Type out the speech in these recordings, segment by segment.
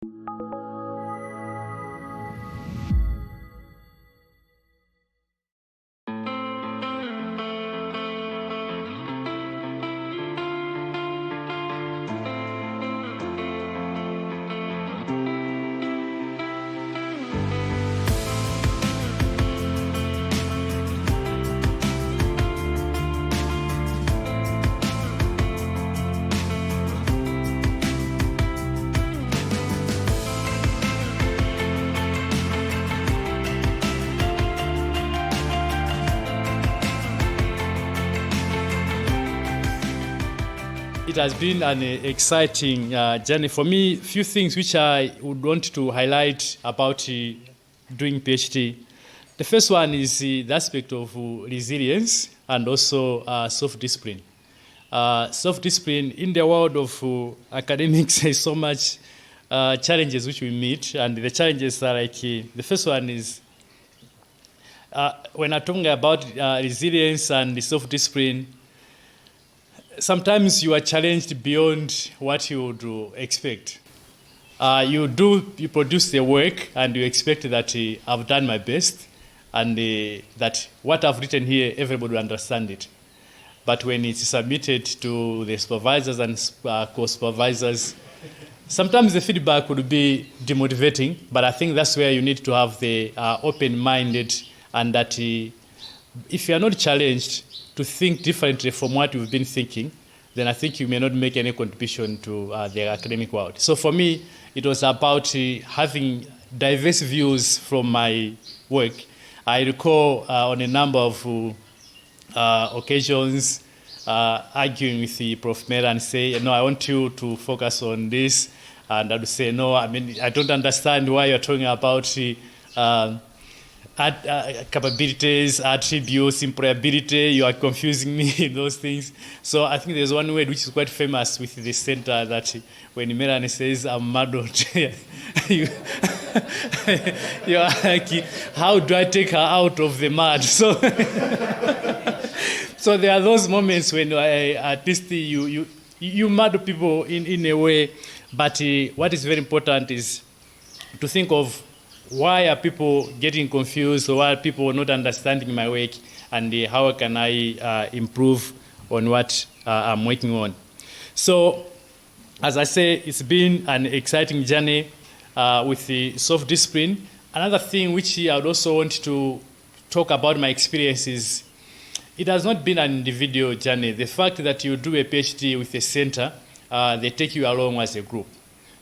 It has been an exciting journey for me. Few things which I would want to highlight about doing PhD. The first one is the aspect of resilience and also self-discipline. Self-discipline in the world of academics, there's so much challenges which we meet, and the challenges are like the first one is when I'm talking about resilience and self-discipline. Sometimes you are challenged beyond what you would expect. You produce the work and you expect that I've done my best and that what I've written here, everybody will understand it. But when it's submitted to the supervisors and co-supervisors, sometimes the feedback would be demotivating, but I think that's where you need to have the open-minded, and that if you are not challenged to think differently from what you've been thinking, then I think you may not make any contribution to the academic world. So for me, it was about having diverse views from my work. I recall on a number of occasions arguing with the Prof. Mera and say, no, I want you to focus on this. And I would say, no, I mean, I don't understand why you're talking about capabilities, attributes, employability, you are confusing me in those things. So I think there's one word which is quite famous with the center that when Melanie says, I'm muddled, you're like, how do I take her out of the mud? So, so there are those moments when at least you muddle people in a way, but what is very important is to think of why are people getting confused, or why are people not understanding my work, and how can I improve on what I'm working on. So, as I say, it's been an exciting journey with the self-discipline. Another thing which I would also want to talk about my experience is, it has not been an individual journey. The fact that you do a PhD with a center, they take you along as a group.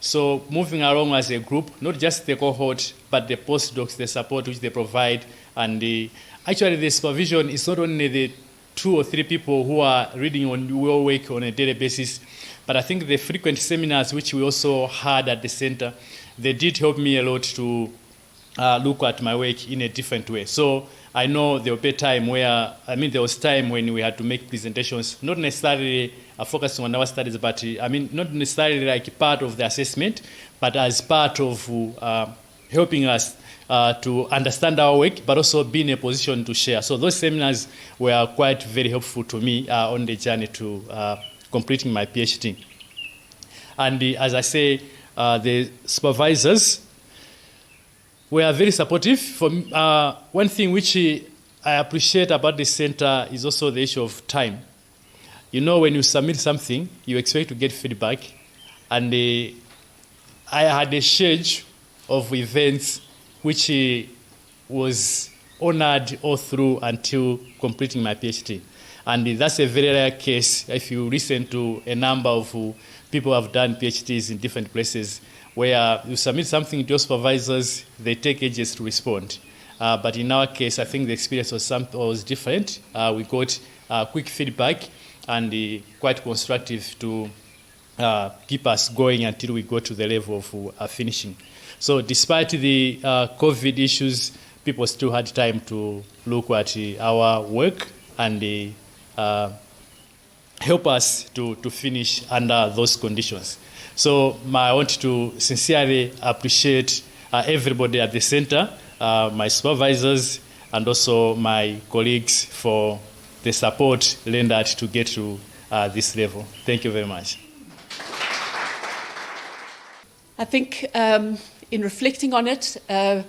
So moving along as a group, not just the cohort, but the postdocs, the support which they provide, and actually the supervision is not only the 2 or 3 people who are reading on your work on a daily basis, but I think the frequent seminars which we also had at the center, they did help me a lot to look at my work in a different way. So I know there will be a time where, there was time when we had to make presentations, not necessarily focusing on our studies, but not necessarily like part of the assessment, but as part of helping us to understand our work, but also be in a position to share. So those seminars were quite very helpful to me on the journey to completing my PhD. And as I say, the supervisors were very supportive. One thing which I appreciate about the center is also the issue of time. You know, when you submit something, you expect to get feedback. And I had a schedule of events which was honored all through until completing my PhD. And that's a very rare case. If you listen to a number of people who have done PhDs in different places, where you submit something to your supervisors, they take ages to respond. But in our case, I think the experience was different. We got quick feedback and quite constructive to keep us going until we got to the level of finishing. So despite the COVID issues, people still had time to look at our work and help us to finish under those conditions. So I want to sincerely appreciate everybody at the center, my supervisors, and also my colleagues for the support rendered to get to this level. Thank you very much. I think in reflecting on it, I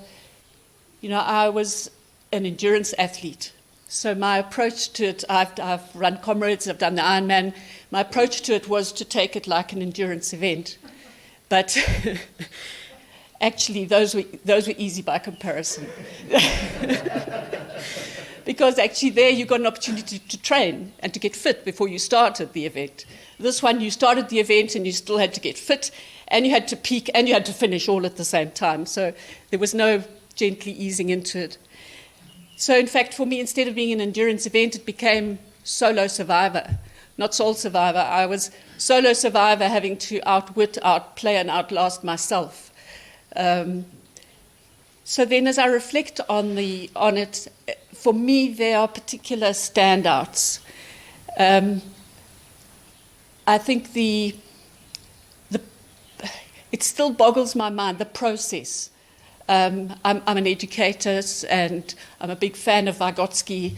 was an endurance athlete. So my approach to it, I've run Comrades, I've done the Ironman. My approach to it was to take it like an endurance event. But actually, those were easy by comparison. Because actually there you got an opportunity to train and to get fit before you started the event. This one, you started the event and you still had to get fit, and you had to peak, and you had to finish all at the same time. So there was no gently easing into it. So in fact, for me, instead of being an endurance event, it became solo survivor, not sole survivor. I was solo survivor, having to outwit, outplay, and outlast myself. So then as I reflect on it, for me, there are particular standouts. I think it still boggles my mind, the process. I'm an educator, and I'm a big fan of Vygotsky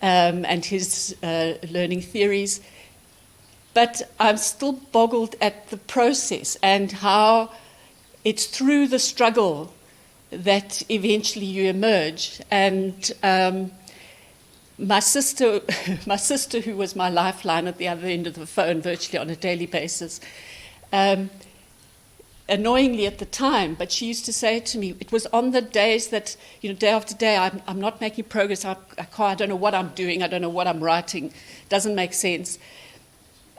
and his learning theories. But I'm still boggled at the process and how it's through the struggle that eventually you emerge. And my sister, who was my lifeline at the other end of the phone virtually on a daily basis, annoyingly at the time, but she used to say to me, it was on the days that, day after day, I'm not making progress, I don't know what I'm doing, I don't know what I'm writing, it doesn't make sense.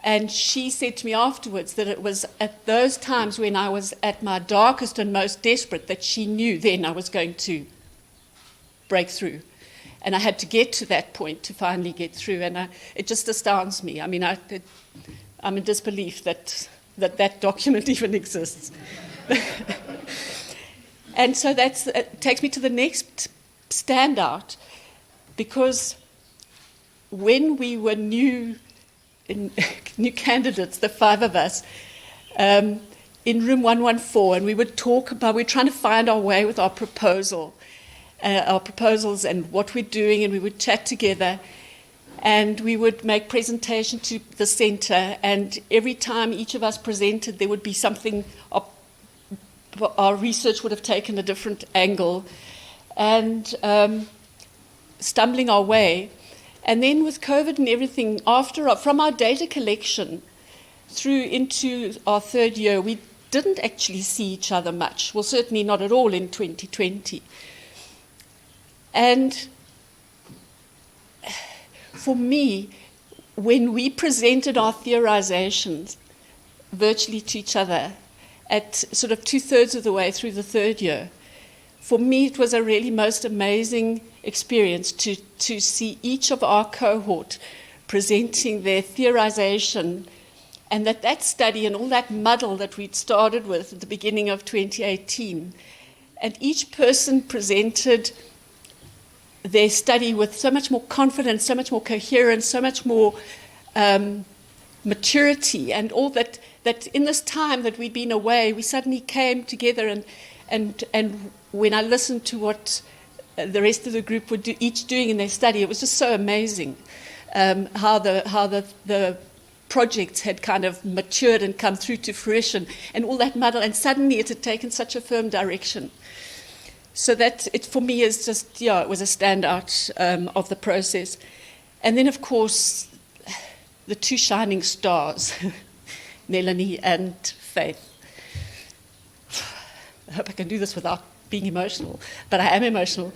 And she said to me afterwards that it was at those times when I was at my darkest and most desperate that she knew then I was going to break through. And I had to get to that point to finally get through. And it just astounds me. I mean, I'm in disbelief that document even exists. And so that takes me to the next standout, because when we were new candidates, the five of us, in room 114, and we would talk about, we're trying to find our way with our proposals and what we're doing, and we would chat together, and we would make presentation to the center, and every time each of us presented, there would be something, our research would have taken a different angle, and stumbling our way. And then with COVID and everything, from our data collection through into our third year, we didn't actually see each other much. Well, certainly not at all in 2020. And for me, when we presented our theorizations virtually to each other at sort of 2/3 of the way through the third year, for me it was a really most amazing experience to see each of our cohort presenting their theorization, and that study and all that muddle that we'd started with at the beginning of 2018, and each person presented their study with so much more confidence, so much more coherence, so much more maturity, and all that in this time that we'd been away, we suddenly came together, and when I listened to what the rest of the group were each doing in their study, it was just so amazing how the projects had kind of matured and come through to fruition, and all that muddle, and suddenly it had taken such a firm direction. So that it for me is just, it was a standout of the process. And then, of course, the two shining stars, Melanie and Faith. I hope I can do this without being emotional, but I am emotional.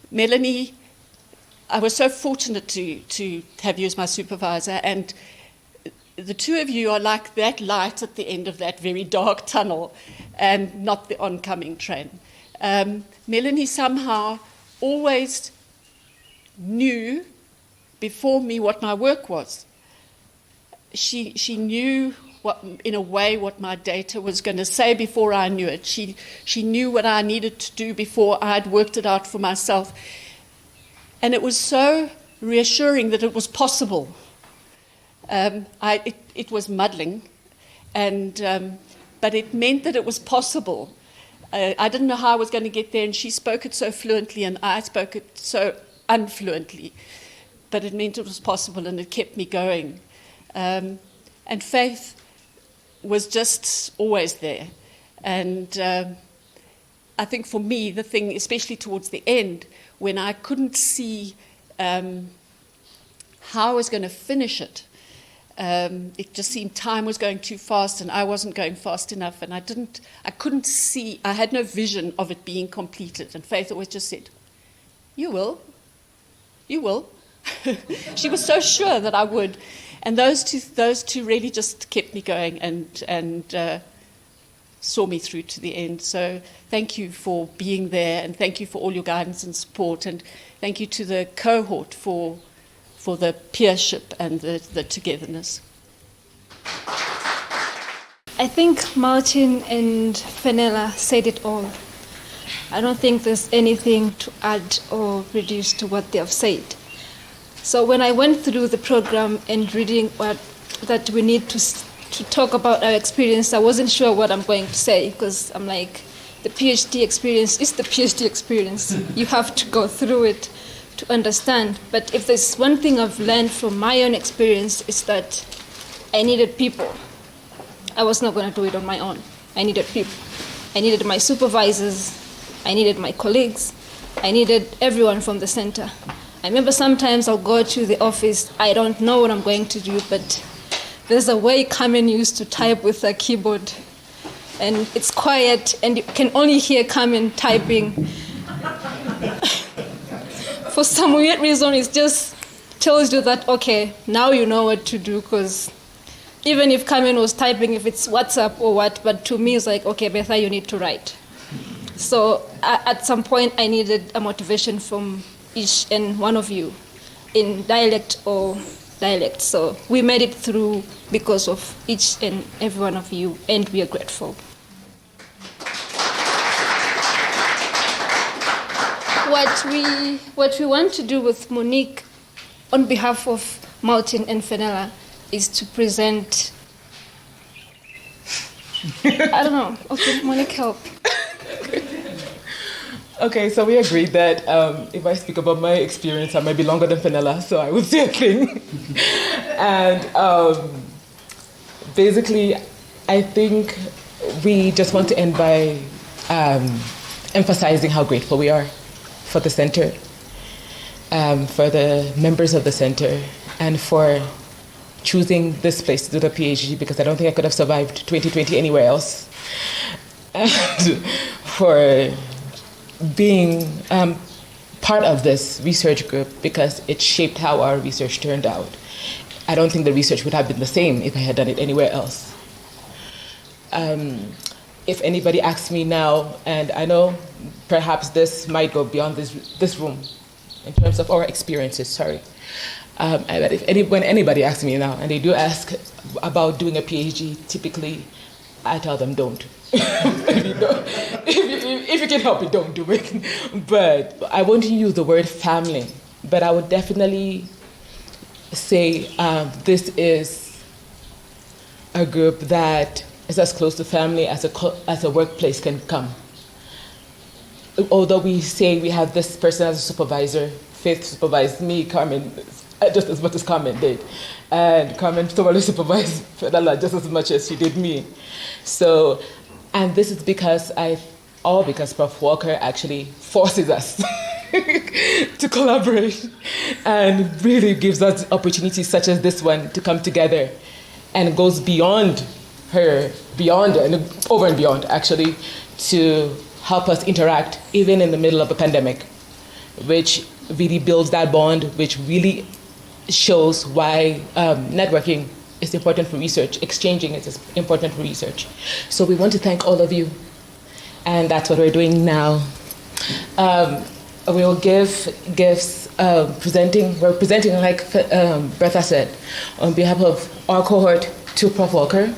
Melanie, I was so fortunate to have you as my supervisor, and the two of you are like that light at the end of that very dark tunnel, and not the oncoming train. Melanie somehow always knew before me what my work was. She knew in a way what my data was going to say before I knew it. She knew what I needed to do before I'd worked it out for myself. And it was so reassuring that it was possible. It was muddling, but it meant that it was possible. I didn't know how I was going to get there, and she spoke it so fluently, and I spoke it so unfluently. But it meant it was possible, and it kept me going. And Faith, was just always there. And I think for me, the thing, especially towards the end, when I couldn't see how I was going to finish it, it just seemed time was going too fast and I wasn't going fast enough, and I couldn't see, I had no vision of it being completed. And Faith always just said, you will. She was so sure that I would. And those two really just kept me going and saw me through to the end. So thank you for being there, and thank you for all your guidance and support, and thank you to the cohort for the peership and the togetherness. I think Martin and Fenella said it all. I don't think there's anything to add or reduce to what they have said. So when I went through the program and reading that we need to talk about our experience, I wasn't sure what I'm going to say, because I'm like, the PhD experience is the PhD experience. You have to go through it to understand. But if there's one thing I've learned from my own experience, is that I needed people. I was not going to do it on my own. I needed people. I needed my supervisors. I needed my colleagues. I needed everyone from the center. I remember sometimes I'll go to the office, I don't know what I'm going to do, but there's a way Carmen used to type with a keyboard, and it's quiet, and you can only hear Carmen typing. For some weird reason, it just tells you that, okay, now you know what to do, because even if Carmen was typing, if it's WhatsApp or what, but to me it's like, okay, Betha, you need to write. So at some point I needed a motivation from each and one of you in dialect or dialect. So we made it through because of each and every one of you, and we are grateful. What we want to do with Monique on behalf of Martin and Fenella is to present, I don't know, okay, Monique, help. Okay, so we agreed that if I speak about my experience, I might be longer than Fenella, so I would say a thing. And basically, I think we just want to end by emphasizing how grateful we are for the center, for the members of the center, and for choosing this place to do the PhD, because I don't think I could have survived 2020 anywhere else. And for being part of this research group, because it shaped how our research turned out. I don't think the research would have been the same if I had done it anywhere else. If anybody asks me now, and I know perhaps this might go beyond this room in terms of our experiences, sorry. When anybody asks me now, and they do ask about doing a PhD, typically I tell them don't. If you can help it, don't do it. But I won't use the word family, but I would definitely say this is a group that is as close to family as a workplace can come. Although we say we have this person as a supervisor, Faith supervised me, Carmen, just as much as Carmen did. And Carmen totally supervised Fenella just as much as she did me. So, and this is because Prof. Walker actually forces us to collaborate and really gives us opportunities such as this one to come together, and goes beyond and over and beyond actually, to help us interact even in the middle of a pandemic, which really builds that bond, which really shows why networking is important for research, exchanging is important for research. So we want to thank all of you, and that's what we're doing now. We'll give gifts, we're presenting like Bertha said, on behalf of our cohort to Prof. Walker,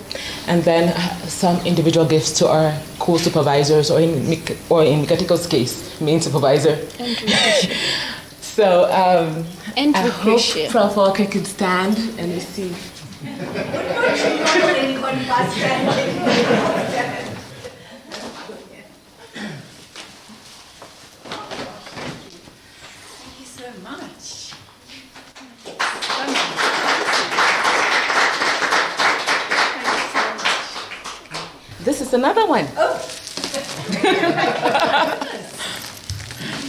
and then some individual gifts to our co-supervisors, or in Mikatiko's case, main supervisor. So And I we hope appreciate. Prof. Walker could stand and receive. this is another one. Oh.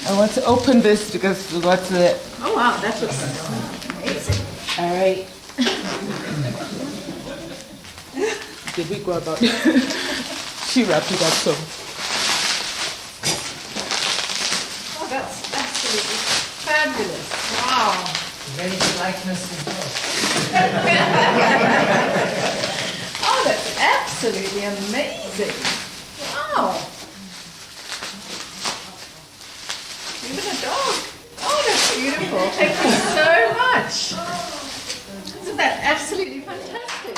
I want to open this because we got to. Oh, wow, that looks amazing. All right. Did we go about? She wrapped it up so. Oh, that's absolutely fabulous. Wow. Raise likeness as well. Oh, that's absolutely amazing. Wow. Even a dog. Oh, that's beautiful. Thank you so much. Isn't that absolutely fantastic?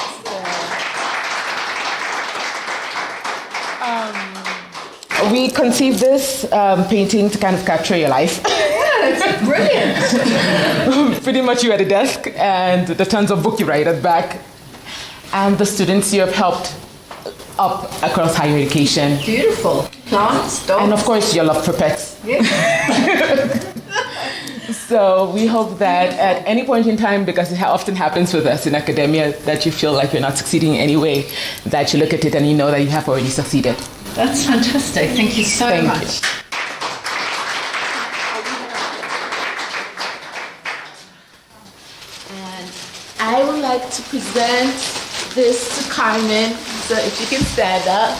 We conceived this painting to kind of capture your life. Yeah, that's brilliant. Pretty much you at a desk and the tons of books you write at back. And the students you have helped up across higher education. Beautiful. Plants, dogs. And of course your love for pets. Yeah. So we hope that at any point in time, because it often happens with us in academia, that you feel like you're not succeeding in any way, that you look at it and you know that you have already succeeded. That's fantastic. Thank you so Thank much. you. And I would like to present this to Carmen, so if you can stand up.